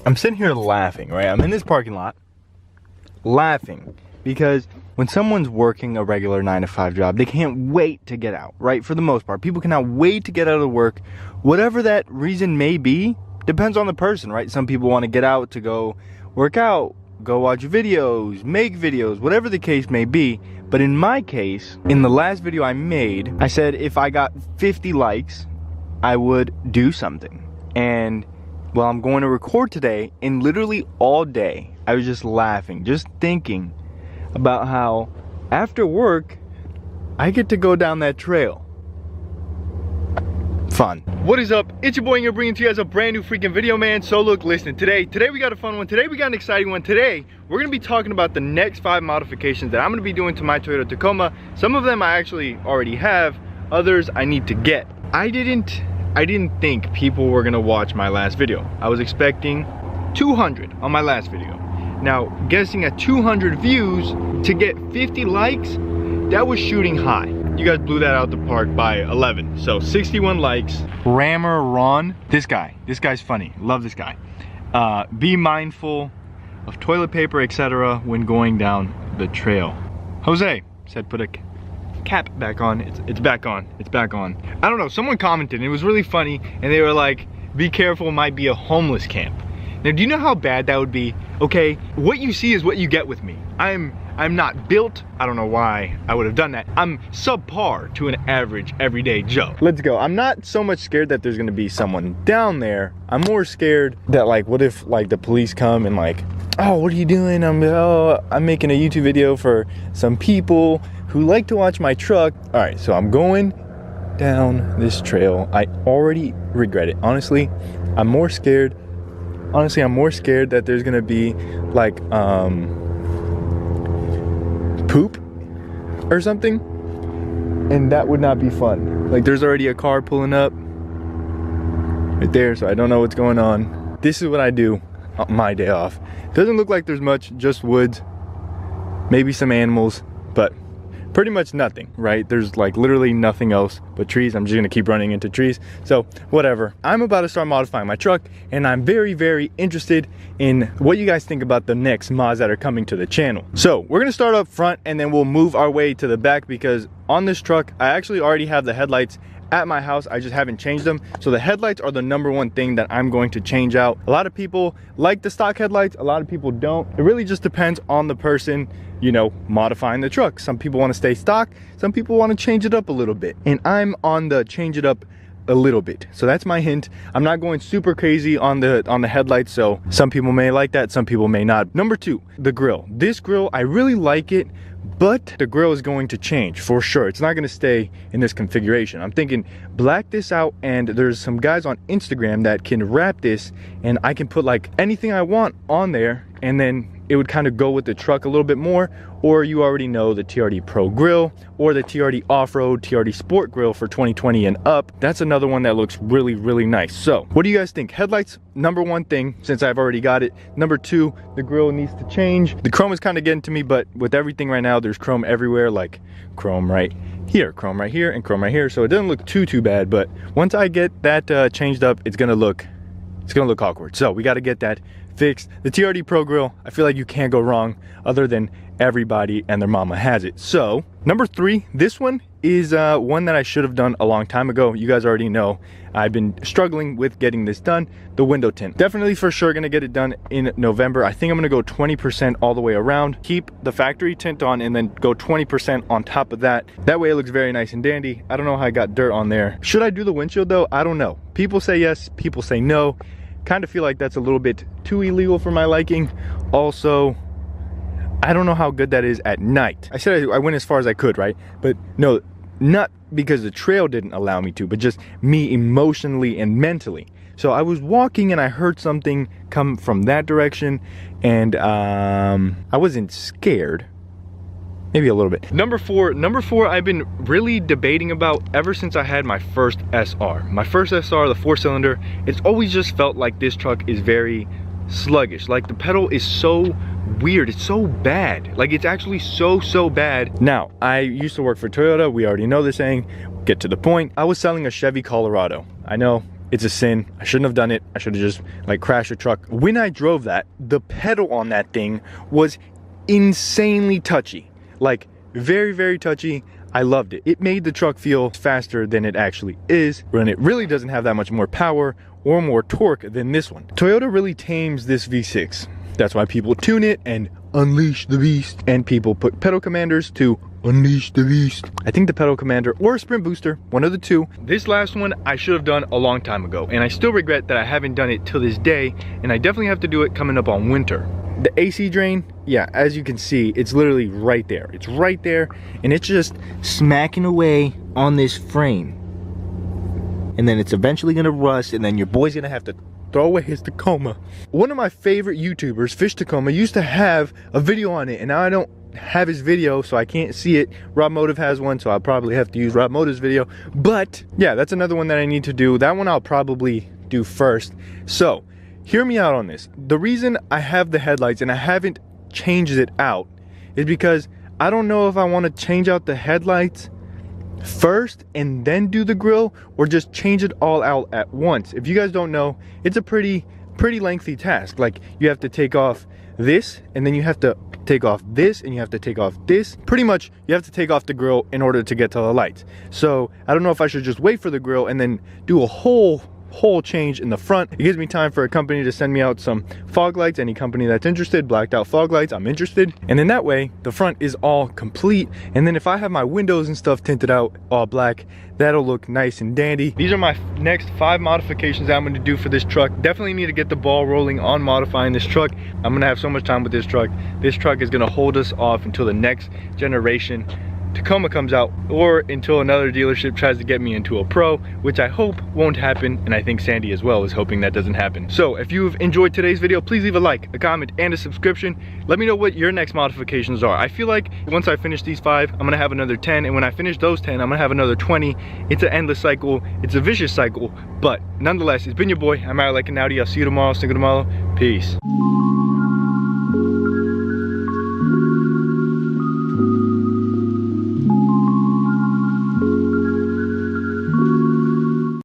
I'm sitting here laughing, right? I'm in this parking lot laughing because when someone's working a regular 9-to-5 job, they can't wait to get out, right? For the most part, people cannot wait to get out of work. Whatever that reason may be, depends on the person, right? Some people want to get out to go work out, go watch videos, make videos, whatever the case may be. But in my case, in the last video I made, I said if I got 50 likes, I would do something. And well, I'm going to record today, and literally all day, I was just laughing, just thinking about how after work, I get to go down that trail. Fun. What is up? It's your boy, and you're bringing to you guys a brand new freaking video, man. So look, listen, today we got a fun one. Today we got an exciting one. Today, we're gonna be talking about the next 5 modifications that I'm gonna be doing to my Toyota Tacoma. Some of them I actually already have, others I need to get. I didn't think people were gonna watch my last video. I was expecting 200 on my last video. Now, guessing at 200 views to get 50 likes, that was shooting high. You guys blew that out the park by 11. So 61 likes. Rammer Ron, this guy's funny. Love this guy. Be mindful of toilet paper, etc. when going down the trail. Jose said put a cap back on. It's back on. It's back on. I don't know, someone commented and it was really funny and they were like, be careful, it might be a homeless camp. Now, do you know how bad that would be? Okay, what you see is what you get with me. I'm not built. I don't know why I would have done that. I'm subpar to an average everyday Joe. Let's go. I'm not so much scared that there's gonna be someone down there. I'm more scared that, like, what if like the police come and like, oh, what are you doing? I'm making a YouTube video for some people who like to watch my truck. All right, so I'm going down this trail. I already regret it. Honestly, I'm more scared. Honestly, I'm more scared that there's gonna be like poop or something, and that would not be fun. Like, there's already a car pulling up right there, so I don't know what's going on. This is what I do on my day off. Doesn't look like there's much, just woods, maybe some animals, but pretty much nothing, right? There's like literally nothing else but trees. I'm just gonna keep running into trees, so whatever. I'm about to start modifying my truck, and I'm very, very interested in what you guys think about the next mods that are coming to the channel. So we're gonna start up front and then we'll move our way to the back, because on this truck, I actually already have the headlights at my house. I just haven't changed them. So the headlights are the #1 thing that I'm going to change out. A lot of people like the stock headlights, a lot of people don't. It really just depends on the person, you know, modifying the truck. Some people want to stay stock, some people want to change it up a little bit, and I'm on the change it up a little bit. So that's my hint. I'm not going super crazy on the headlights, so some people may like that, some people may not. #2, the grill. This grill, I really like it, but the grill is going to change for sure. It's not going to stay in this configuration. I'm thinking black this out, and there's some guys on Instagram that can wrap this, and I can put like anything I want on there, and then it would kind of go with the truck a little bit more. Or you already know the TRD Pro grill or the TRD Offroad, TRD Sport grill for 2020 and up. That's another one that looks really, really nice. So what do you guys think? Headlights, #1 thing, since I've already got it. #2, the grill needs to change. The chrome is kind of getting to me, but with everything right now, there's chrome everywhere, like chrome right here, chrome right here, and chrome right here. So it doesn't look too bad, but once I get that changed up, it's gonna look awkward. So we got to get that fixed. The TRD Pro grill, I feel like you can't go wrong, other than everybody and their mama has it. So #3, this one is one that I should have done a long time ago. You guys already know I've been struggling with getting this done. The window tint, definitely for sure gonna get it done in November. I think I'm gonna go 20% all the way around, keep the factory tint on, and then go 20% on top of that. That way it looks very nice and dandy. I don't know how I got dirt on there. Should I do the windshield though? I don't know. People say yes, people say no. Kind of feel like that's a little bit too illegal for my liking. Also, I don't know how good that is at night. I said I went as far as I could, right? But no, not because the trail didn't allow me to, but just me emotionally and mentally. So I was walking and I heard something come from that direction, and I wasn't scared. Maybe a little bit. Number four, I've been really debating about ever since I had my first SR. My first SR, the 4-cylinder, it's always just felt like this truck is very sluggish. Like the pedal is so weird, it's so bad. Like it's actually so bad. Now, I used to work for Toyota, we already know this, Aing. Get to the point. I was selling a Chevy Colorado. I know, It's a sin. I shouldn't have done it. I should have just like crashed a truck. When I drove that, the pedal on that thing was insanely touchy. Like very, very touchy. I loved it. It made the truck feel faster than it actually is, and it really doesn't have that much more power or more torque than this one. Toyota really tames this V6. That's why people tune it and unleash the beast, and people put pedal commanders to unleash the beast. I think the pedal commander or sprint booster, one of the two. This last one I should have done a long time ago, and I still regret that I haven't done it till this day, and I definitely have to do it coming up on winter. The AC drain, yeah, as you can see, it's literally right there. It's right there, and it's just smacking away on this frame. And then it's eventually gonna rust, and then your boy's gonna have to throw away his Tacoma. One of my favorite YouTubers, Fish Tacoma, used to have a video on it, and now I don't have his video, so I can't see it. Rob Motive has one, so I'll probably have to use Rob Motive's video. But yeah, that's another one that I need to do. That one I'll probably do first. So hear me out on this. The reason I have the headlights and I haven't changed it out is because I don't know if I want to change out the headlights first and then do the grill, or just change it all out at once. If you guys don't know, it's a pretty lengthy task. Like, you have to take off this, and then you have to take off this, and you have to take off this. Pretty much you have to take off the grill in order to get to the lights. So I don't know if I should just wait for the grill and then do a whole change in the front. It gives me time for a company to send me out some fog lights. Any company that's interested, blacked out fog lights, I'm interested. And then that way the front is all complete, and then if I have my windows and stuff tinted out all black, that'll look nice and dandy. These are my next 5 modifications that I'm going to do for this truck. Definitely need to get the ball rolling on modifying this truck. I'm going to have so much time with this truck. This truck is going to hold us off until the next generation Tacoma comes out, or until another dealership tries to get me into a Pro, which I hope won't happen, and I think Sandy as well is hoping that doesn't happen. So if you've enjoyed today's video, please leave a like, a comment, and a subscription. Let me know what your next modifications are. I feel like once I finish these 5, I'm gonna have another 10, and when I finish those 10, I'm gonna have another 20. It's an endless cycle. It's a vicious cycle, but nonetheless, it's been your boy. I'm out like an Audi. I'll see you tomorrow. Peace.